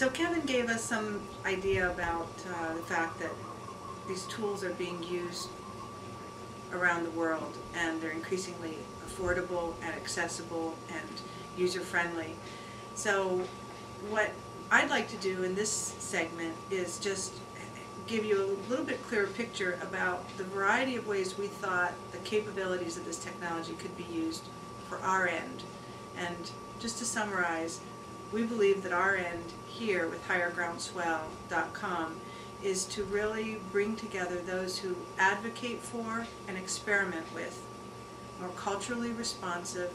So Kevin gave us some idea about the fact that these tools are being used around the world, and they're increasingly affordable and accessible and user-friendly. So what I'd like to do in this segment is just give you a little bit clearer picture about the variety of ways we thought the capabilities of this technology could be used for our end. And just to summarize, we believe that our end here with highergroundswell.com is to really bring together those who advocate for and experiment with more culturally responsive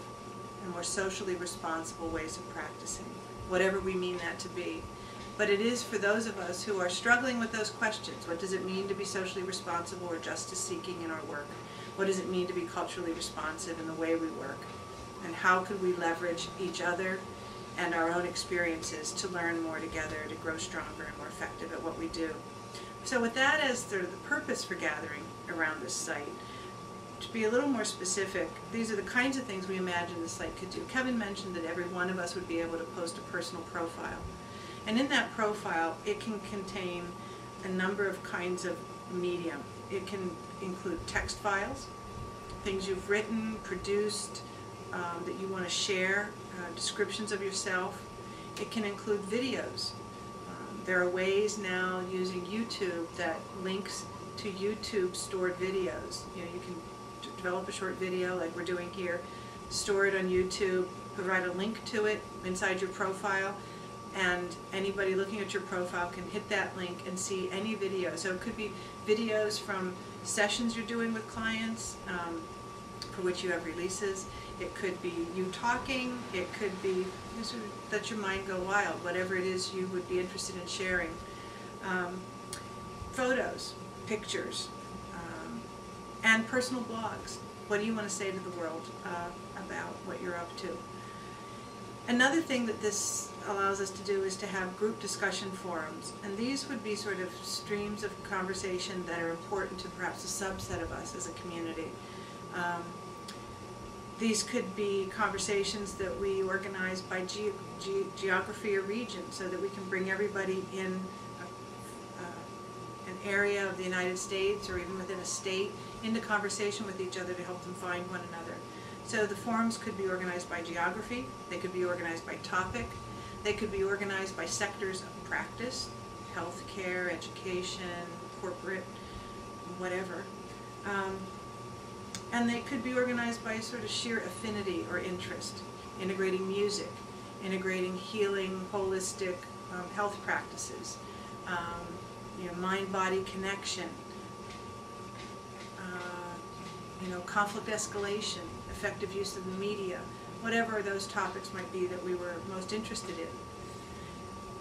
and more socially responsible ways of practicing, whatever we mean that to be. But it is for those of us who are struggling with those questions. What does it mean to be socially responsible or justice-seeking in our work? What does it mean to be culturally responsive in the way we work? And how could we leverage each other and our own experiences to learn more together, to grow stronger and more effective at what we do? So with that as the purpose for gathering around this site, to be a little more specific, these are the kinds of things we imagine the site could do. Kevin mentioned that every one of us would be able to post a personal profile. And in that profile, it can contain a number of kinds of medium. It can include text files, things you've written, produced, that you want to share, descriptions of yourself. It can include videos. There are ways now using YouTube that links to YouTube stored videos. You know, you can develop a short video like we're doing here, store it on YouTube, provide a link to it inside your profile, and anybody looking at your profile can hit that link and see any video. So it could be videos from sessions you're doing with clients for which you have releases. It could be you talking. It could be let your mind go wild, whatever it is you would be interested in sharing. Photos, pictures, and personal blogs. What do you want to say to the world about what you're up to? Another thing that this allows us to do is to have group discussion forums, and these would be sort of streams of conversation that are important to perhaps a subset of us as a community. These could be conversations that we organize by geography or region, so that we can bring everybody in an area of the United States or even within a state into conversation with each other to help them find one another. So the forums could be organized by geography, they could be organized by topic, they could be organized by sectors of practice, healthcare, education, corporate, whatever. And they could be organized by sort of sheer affinity or interest, integrating music, integrating healing, holistic health practices, mind-body connection, conflict escalation, effective use of the media, whatever those topics might be that we were most interested in.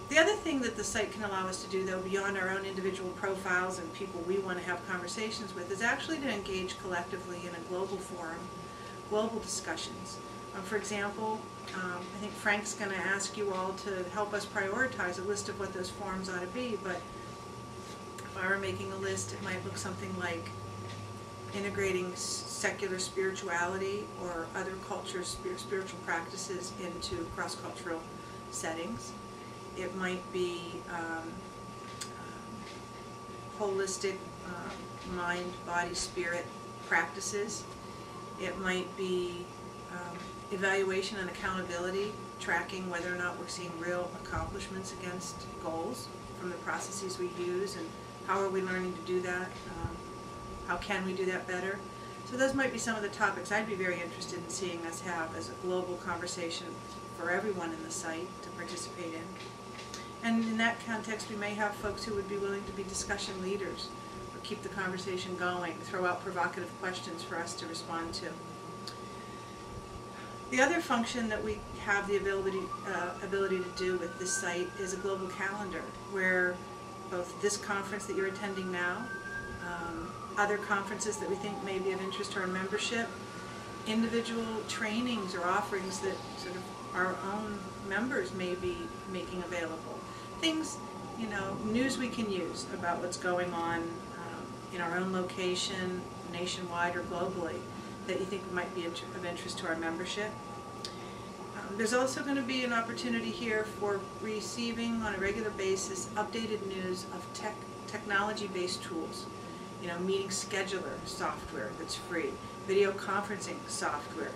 The other thing that the site can allow us to do, though, beyond our own individual profiles and people we want to have conversations with, is actually to engage collectively in a global forum, global discussions. For example, I think Frank's going to ask you all to help us prioritize a list of what those forums ought to be, but if I were making a list, it might look something like integrating secular spirituality or other cultures' spiritual practices into cross-cultural settings. It might be holistic mind, body, spirit practices. It might be evaluation and accountability, tracking whether or not we're seeing real accomplishments against goals from the processes we use, and how are we learning to do that? How can we do that better? So those might be some of the topics I'd be very interested in seeing us have as a global conversation for everyone in the site to participate in. And in that context, we may have folks who would be willing to be discussion leaders, or keep the conversation going, throw out provocative questions for us to respond to. The other function that we have the ability to do with this site is a global calendar, where both this conference that you're attending now, other conferences that we think may be of interest to our membership, individual trainings or offerings that sort of our own members may be making available. Things, news we can use about what's going on in our own location, nationwide or globally, that you think might be of interest to our membership. There's also going to be an opportunity here for receiving on a regular basis updated news of technology-based tools. You know, meeting scheduler software that's free, video conferencing software,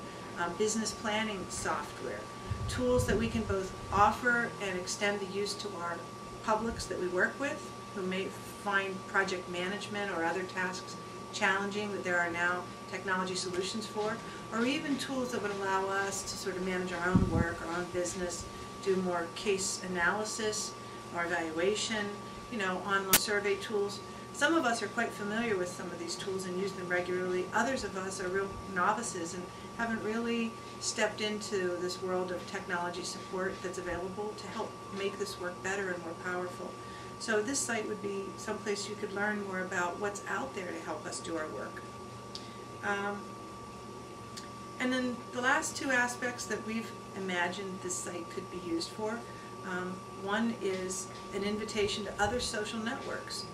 business planning software, tools that we can both offer and extend the use to our publics that we work with, who may find project management or other tasks challenging that there are now technology solutions for, or even tools that would allow us to sort of manage our own work, our own business, do more case analysis or evaluation, you know, online survey tools. Some of us are quite familiar with some of these tools and use them regularly. Others of us are real novices and haven't really stepped into this world of technology support that's available to help make this work better and more powerful. So this site would be someplace you could learn more about what's out there to help us do our work. And then the last two aspects that we've imagined this site could be used for. One is an invitation to other social networks.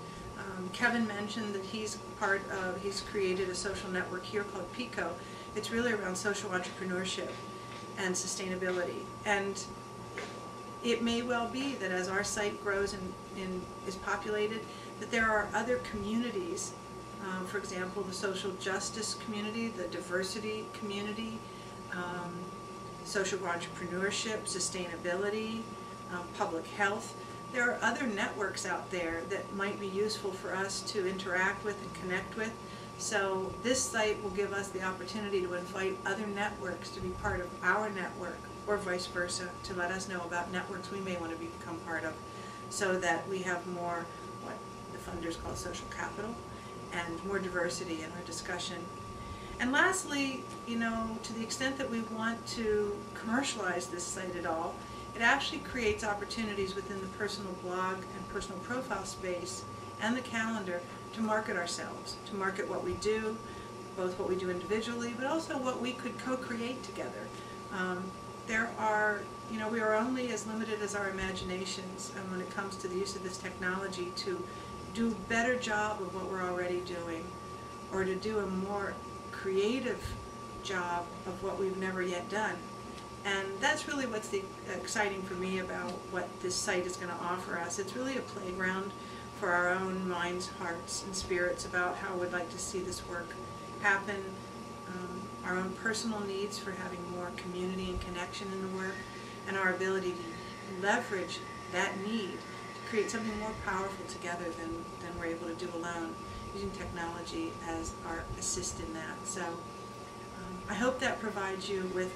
Kevin mentioned that he's created a social network here called PICO. It's really around social entrepreneurship and sustainability. And it may well be that as our site grows and is populated, that there are other communities, for example, the social justice community, the diversity community, social entrepreneurship, sustainability, public health. There are other networks out there that might be useful for us to interact with and connect with. So this site will give us the opportunity to invite other networks to be part of our network, or vice versa, to let us know about networks we may want to become part of, so that we have more, what the funders call social capital, and more diversity in our discussion. And lastly, you know, to the extent that we want to commercialize this site at all, it actually creates opportunities within the personal blog and personal profile space and the calendar to market ourselves, to market what we do, both what we do individually, but also what we could co-create together. We are only as limited as our imaginations, and when it comes to the use of this technology to do a better job of what we're already doing, or to do a more creative job of what we've never yet done. And that's really what's exciting for me about what this site is going to offer us. It's really a playground for our own minds, hearts, and spirits about how we'd like to see this work happen, our own personal needs for having more community and connection in the work, and our ability to leverage that need to create something more powerful together than we're able to do alone, using technology as our assist in that. So I hope that provides you with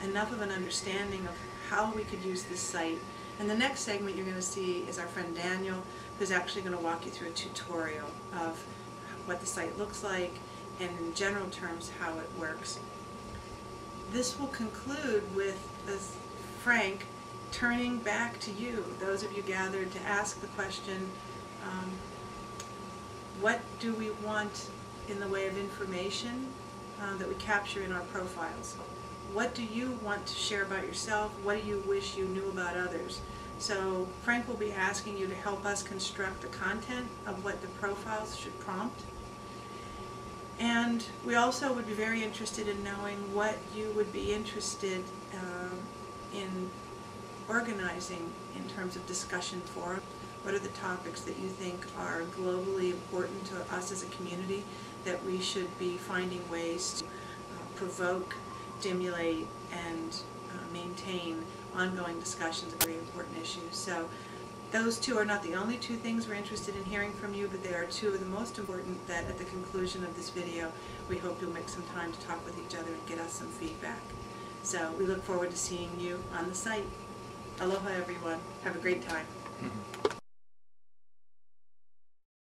enough of an understanding of how we could use this site. And the next segment you're going to see is our friend Daniel, who's actually going to walk you through a tutorial of what the site looks like and in general terms how it works. This will conclude with Frank turning back to you, those of you gathered, to ask the question, what do we want in the way of information that we capture in our profiles? What do you want to share about yourself? What do you wish you knew about others? So Frank will be asking you to help us construct the content of what the profiles should prompt. And we also would be very interested in knowing what you would be interested in organizing in terms of discussion forum. What are the topics that you think are globally important to us as a community that we should be finding ways to provoke, stimulate, and maintain ongoing discussions of very important issues. So those two are not the only two things we're interested in hearing from you, but they are two of the most important that at the conclusion of this video we hope you'll make some time to talk with each other and get us some feedback. So we look forward to seeing you on the site. Aloha everyone. Have a great time.